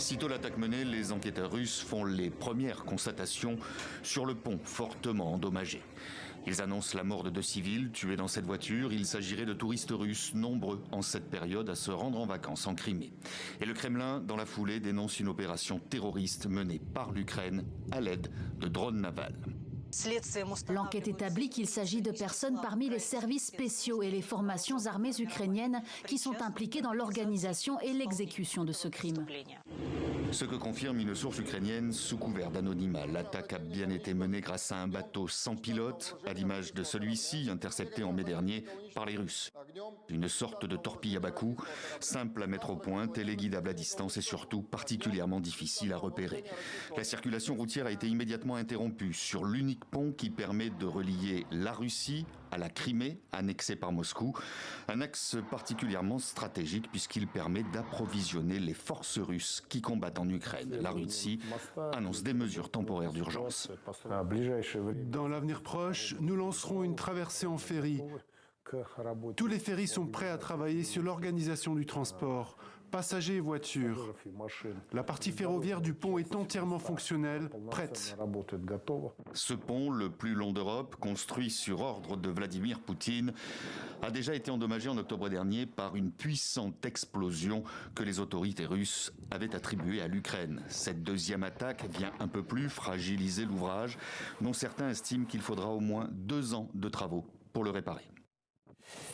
Sitôt l'attaque menée, les enquêteurs russes font les premières constatations sur le pont fortement endommagé. Ils annoncent la mort de 2 civils tués dans cette voiture. Il s'agirait de touristes russes, nombreux en cette période à se rendre en vacances en Crimée. Et le Kremlin, dans la foulée, dénonce une opération terroriste menée par l'Ukraine à l'aide de drones navals. L'enquête établit qu'il s'agit de personnes parmi les services spéciaux et les formations armées ukrainiennes qui sont impliquées dans l'organisation et l'exécution de ce crime. Ce que confirme une source ukrainienne sous couvert d'anonymat. L'attaque a bien été menée grâce à un bateau sans pilote, à l'image de celui-ci intercepté en mai dernier par les Russes. Une sorte de torpille à bas coût, simple à mettre au point, téléguidable à distance et surtout particulièrement difficile à repérer. La circulation routière a été immédiatement interrompue sur l'unique pont qui permet de relier la Russie à la Crimée, annexée par Moscou. Un axe particulièrement stratégique puisqu'il permet d'approvisionner les forces russes qui combattent en Ukraine. La Russie annonce des mesures temporaires d'urgence. Dans l'avenir proche, nous lancerons une traversée en ferry. Tous les ferries sont prêts à travailler sur l'organisation du transport, passagers et voitures. La partie ferroviaire du pont est entièrement fonctionnelle, prête. Ce pont, le plus long d'Europe, construit sur ordre de Vladimir Poutine, a déjà été endommagé en octobre dernier par une puissante explosion que les autorités russes avaient attribuée à l'Ukraine. Cette deuxième attaque vient un peu plus fragiliser l'ouvrage, dont certains estiment qu'il faudra au moins 2 ans de travaux pour le réparer.